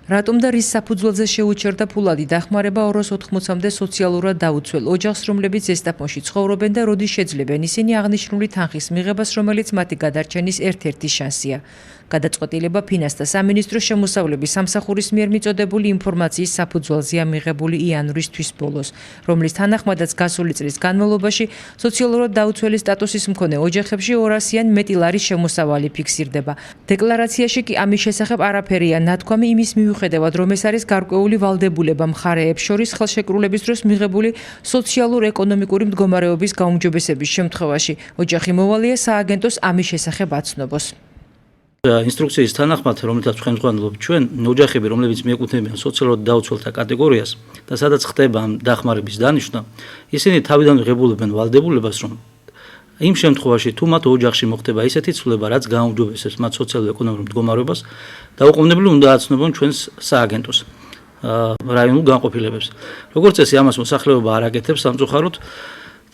რატომ და რის საფუძველზე შეუჩერდა ფულადი დახმარება 280-მდე სოციალურად დაუცველ ოჯახს, რომლებიც ზესტაფონში ცხოვრობენ და როდის შეძლებენ ისინი აღნიშნული თანხის მიღებას, რომელიც მათი გადარჩენის ერთ-ერთი შანსია. გადაწყვეტილება ფინანსთა სამინისტროს შემოსავლების სამსახურის მიერ მიწოდებული ინფორმაციის საფუძველზეა მიღებული იანვრის თვის ბოლოს, რომლის თანახმადაც გასული წლის განმავლობაში სოციალურად დაუცველი სტატუსის მქონე ოჯახებში 200-იან მეტი ლარის შემოსავალი ფიქსირდება. დეკლარაციაში კი ამის შესახებ არაფერია ნათქვამი იმის მიუხედავად, რომ ეს არის გარკვეული ვალდებულება მხარეებს შორის ხელშეკრულების დროს მიღებული სოციალურ-ეკონომიკური მდგომარეობის გაუმჯობესების შემთხვევაში. ოჯახი მოვალეა სააგენტოს ამის შესახებ აცნობს. ინსტრუქციის თანახმად, რომელთაც ხელმძღვანელობთ ჩვენ, ოჯახები, რომლებიც მიეკუთვნებიან სოციალურად დაუცველთა კატეგორიას და სადაც ხდება ამ დახმარების დანიშვნა, ისინი თავიდან ღებულებენ ვალდებულებას, რომ იმ შემთხვევაში, თუ მათ ოჯახში მოხდება ისეთი ცვლილება, რაც გაუმჯობესებს მათ სოციალურ-ეკონომიკურ მდგომარეობას, დაუყოვნებლივ უნდა აცნობონ ჩვენს სააგენტოს რაიონულ განყოფილებებს. როგორც წესი, ამას მოსახლეობა არ აკეთებს სამწუხაროდ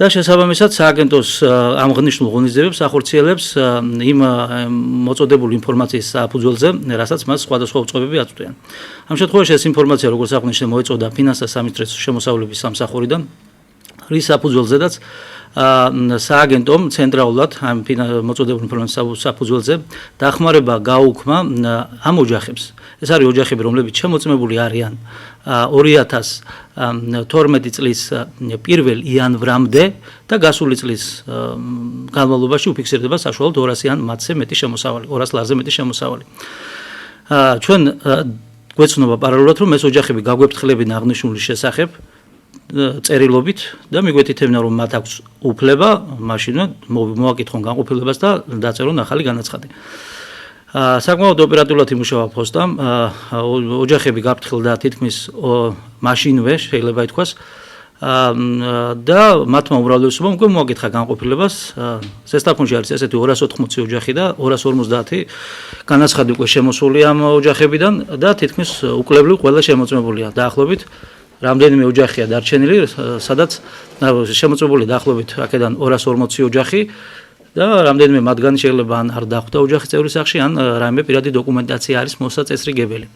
და შესაბამისად სააგენტოს ამ ღნიშნულ ღონისძიებებს ახორციელებს იმ მოწოდებული ინფორმაციის საფუძველზე, რასაც მას სხვადასხვა უწყებები აწვდიან. ამ შემთხვევაში ეს ინფორმაცია, როგორც აღნიშნე, მოეწოდა ფინანსთა სამინისტროს შემოსავლების სამსახურიდან, რის საფუძველზედაც სააგენტომ ცენტრალურად ამ მოწოდებული ინფორმაციის საფუძველზე დახმარება გაუქმა ამ ოჯახებს. ეს არის ოჯახები, რომლებიც შემოწმებული არიან 2012 წლის 1 იანვრამდე და გასული წლის განმავლობაში უფიქსირდება საშუალოდ 200-იან მათზე მეტი შემოსავალი, 200 ლარზე მეტი შემოსავალი. ჩვენ გვეცნობა პარალელურად, რომ ეს ოჯახები გაგვეფრთხილებინ აღნიშნული შესახებ წერილობით და მიგვეთითებინა, რომ მათ აქვს უფლება მაშინვე მოაკითხონ განყოფილებას და დაწერონ ახალი განაცხადი. საკმაოდ ოპერატიულად იმუშავა ფოსტამ, ოჯახები გაფრთხილდა თითქმის მაშინვე, შეიძლება ითქვას, და მათმა უმრავლესობამ უკვე მოაკითხა განყოფილებას. ზესტაფონში არის ესეთი 280 ოჯახი და 250 განაცხადი უკვე შემოსულია ამ ოჯახებიდან და თითქმის უკვლებლივ ყველა შემოწმებულია დაახლოებით. რამდენიმე ოჯახია დარჩენილი, სადაც შემოწმებული დაახლოებით აქედან 240 ოჯახი და რამდენიმე მათგანი შეიძლება ან არ დახვდა ოჯახის წევრის სახში, ან რაიმე პირადი დოკუმენტაცია არის მოსაწესრიგებელი.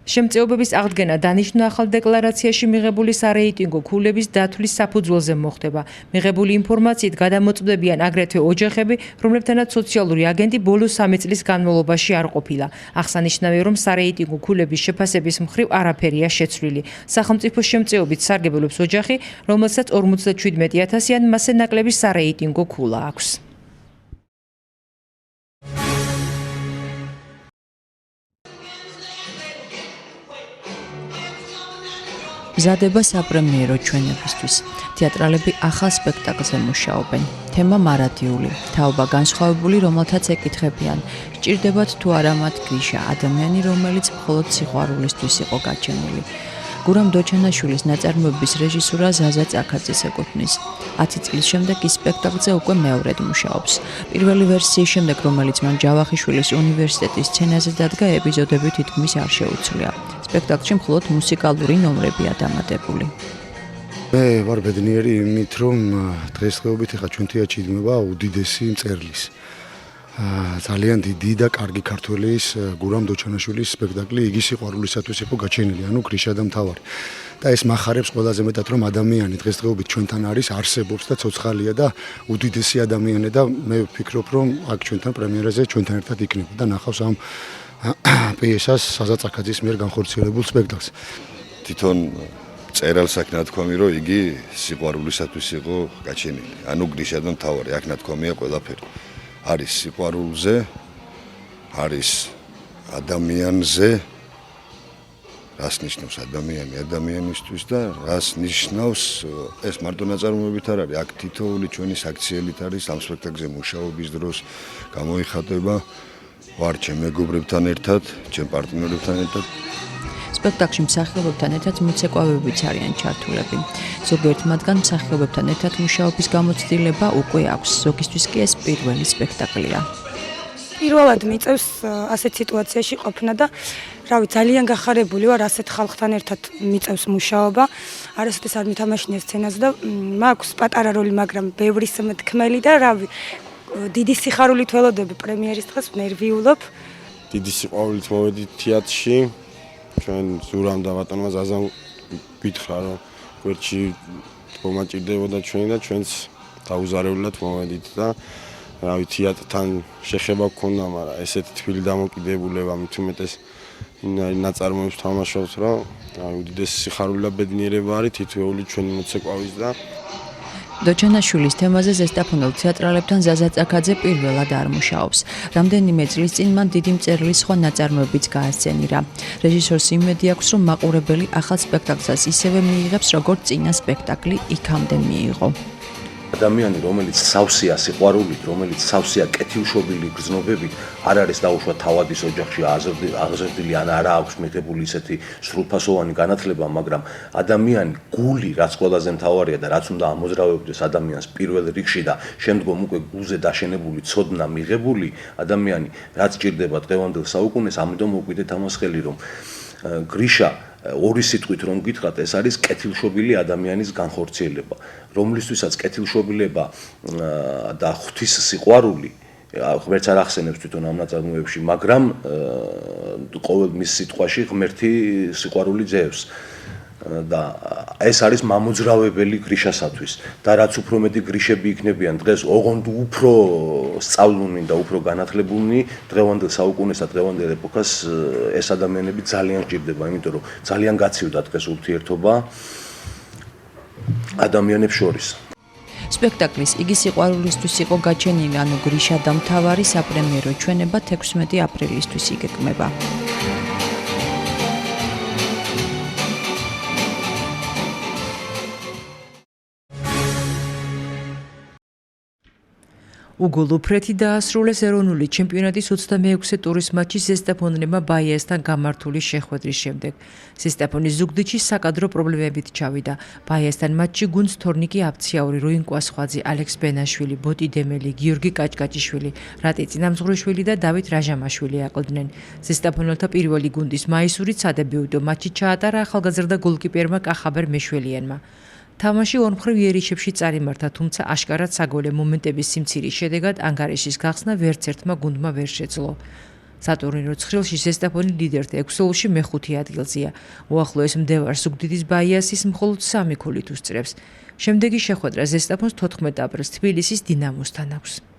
შემწეობების აღდგენა დანიშნულ ახალ დეკლარაციაში მიღებული სარეიტინგო ქულების დათვლის საფუძველზე მოხდება. მიღებული ინფორმაციით გადამოწმდებიან აგრეთვე ოჯახები, რომლებთანაც სოციალური აგენტი ბოლო 3 წლის განმავლობაში არ ყოფილა. აღსანიშნავია, რომ სარეიტინგო ქულების შეფასების მხრივ არაფერია შეცვლილი. სახელმწიფოს შემწეობით სარგებლობს ოჯახი, რომელსაც 57,000-იან მასზე ნაკლები სარეიტინგო ქულა აქვს. მზადება საპრემიერო ჩვენებისთვის. თეატრალები ახალ სპექტაკლზე მუშაობენ. თემა მარადიული, თაობა განსხვავებული, რომელთაც ეკითხებიან, სჭირდებათ თუ არა მათ გრიშა, ადამიანი, რომელიც მხოლოდ სიყვარულისთვის იყო გაჩენილი. გურამ დოჩანაშვილის ნაწარმოების რეჟისურა ზაზა წაქაძეს ეკუთვნის. 10 წლის შემდეგ ის სპექტაკლზე უკვე მეორედ მუშაობს. პირველი ვერსიის შემდეგ, რომელიც მან ჯავახიშვილის უნივერსიტეტის სცენაზე დადგა, ეპიზოდები თითქმის არ შეუცვლია. სპექტაკლში მხოლოდ მუსიკალური ნომრებია დამატებული. მე ვარ ბედნიერი იმით, რომ დღესდღეობით ახლა ჩვენ თეატრში იდგმება უდიდესი მწერლის. ძალიან დიდი და კარგი ქართველის გურამ დოჩანაშვილის სპექტაკლი იგი სიყვარულისათვის იყო გაჩენილი, ანუ გრიშა და მთავარი. და ეს მახარებს ყველაზე მეტად, რომ ადამიანი დღესდღეობით ჩვენთან არის, არსებობს და ცოცხალია და უდიდესი ადამიანი და მე ვფიქრობ, რომ აქ ჩვენთან პრემიერაზე ჩვენთან ერთად იქნება და ნახავს ამ პიესას საზა წაქაძის მიერ განხორციელებულ სპექტაკლს. თვითონ წერალს აქ ნათქვამი, რომ იგი სიყვარულისათვის იყო გაჩენილი. ანუ გრიშა და მთავარი, აქ ნათქვამია ყველაფერი. არის სიყვარულზე, არის ადამიანზე, რას ნიშნავს ადამიანი ადამიანისთვის და რას ნიშნავს ეს მარტო ნაწარმოებით არ არის, აქ თითოეული ჩვენი საქციელით არის ამ სპექტაკლზე მუშაობის დროს გამოიხატება ვარ ჩემ მეგობრებთან ერთად, ჩემ პარტნიორებთან ერთად. სპექტაკლში მსახიობებთან ერთად მოცეკვავებიც არიან ჩართულები. ზოგიერთ მათგან მსახიობებთან ერთად მუშაობის გამოცდილება უკვე აქვს, ზოგისთვის კი ეს პირველი სპექტაკლია. პირველად მიწევს ასეთ სიტუაციაში ყოფნა და რავი, ძალიან გახარებული ვარ ასეთ ხალხთან ერთად მიწევს მუშაობა. არასოდეს არ მითამაშნია სცენაზე და მაქვს პატარა როლი, მაგრამ ბევრი თქმელი და რავი, დიდი სიხარულით ველოდები პრემიერის დღეს, ნერვიულობ. დიდი სიყვარულით მოვედი თეატრში. ჩვენ ზურამ და ბატონმა ზაზამ გითხრა რომ გვერდში მომაჭირდებოდა ჩვენი და ჩვენც დაუზარებლად მომედით და რა ვიცი თეატრთან შეხება გქონდა, მაგრამ ესეთი თბილი დამოკიდებულება მით უმეტეს ნაწარმოებს თამაშობთ, რომ უდიდესი სიხარული და ბედნიერება არის თითოეული ჩვენი მოცეკვავის და დოჩანაშვილის თემაზე ზესტაფონელ თეატრალებთან ზაზა წაქაძე პირველად არ მუშაობს. რამდენიმე წლის წინ მან დიდი მწერლის სხვა ნაწარმოებიც გაასცენირა. რეჟისორს იმედი აქვს, რომ მაყურებელი ახალ სპექტაკლსაც ისევე მიიღებს, როგორც წინა სპექტაკლი იქამდე მიიღო. ადამიანი, რომელიც სავსეა სიყვარულით, რომელიც სავსეა კეთილშობილი გრძნობებით, არ არის დაუშვა თავადის ოჯახში აღზრდილი ან არა აქვს მიღებული ისეთი სრულფასოვანი განათლება, მაგრამ ადამიანი გული, რაც ყველაზე მთავარია და რაც უნდა ამოძრავებდეს ადამიანს პირველ რიგში და შემდგომ უკვე გულზე დაშენებული ცოდნა მიღებული, ადამიანი რაც ჭირდება დღევანდელ საუკუნეს, ამიტომ მოვკვიდეთ ამას ხელი, რომ გრიშა ორი სიტყვით რომ გითხრათ, ეს არის კეთილშობილი ადამიანის განხორციელება, რომლისთვისაც კეთილშობილება და ღვთის სიყვარული ღმერთს არ ახსენებს თვითონ ამ ნაწარმოებში, მაგრამ ყოველ მის სიტყვაში ღმერთი სიყვარული ძევს. და ეს არის მამოძრავებელი გრიშასათვის და რაც უფრო მეტი გრიშები იქნებიან დღეს, ოღონდ უფრო სწავლულნი და უფრო განათლებულნი დღევანდელ საუკუნეს და დღევანდელ ეპოქას ეს ადამიანები ძალიან სჭირდება, იმიტომ რომ ძალიან გაცივდა დღეს ურთიერთობა ადამიანებს შორის. სპექტაკლის იგი სიყვარულისთვის იყო გაჩენილი, ანუ გრიშა და მთავარი საპრემიერო ჩვენება 16 აპრილისთვის იგეგმება. უგოლუფრეთი დაასრულეს ეროვნული ჩემპიონატის 26-ე ტურის მატჩი ზესტაფონელებმა ბაიასთან გამართული შეხვედრის შემდეგ. ზესტაფონის ზუგდიდში საკადრო პრობლემებით ჩავიდა. ბაიასთან მატჩში გუნდს თორნიკი აფციაური, როინ კვასხვაძე, ალექს ბენაშვილი, ბოტი დემელი, გიორგი კაჭკაჭიშვილი, რატი წინამძღვრიშვილი და დავით რაჟამაშვილი აკლდნენ. ზესტაფონელთა პირველი გუნდის მაისურით სადებიუტო მატჩი ჩაატარა ახალგაზრდა გოლკიპერმა კახაბერ მეშველიანმა. თამაში ორმხრივ იერიშებში წარიმართა, თუმცა აშკარად საგოლე მომენტების სიმცირის შედეგად ანგარიშის გახსნა ვერც ერთმა გუნდმა ვერ შეძლო. სატურნირო ცხრილში ზესტაფონი ლიდერთა 6 ოლში მეხუთე ადგილზეა. უახლოეს მდევარ ზუგდიდის ბაიასის მხოლოდ 3 ქულით უსწრებს. შემდეგი შეხვედრა ზესტაფონს 14 აპრილს თბილისის დინამოსთან აქვს.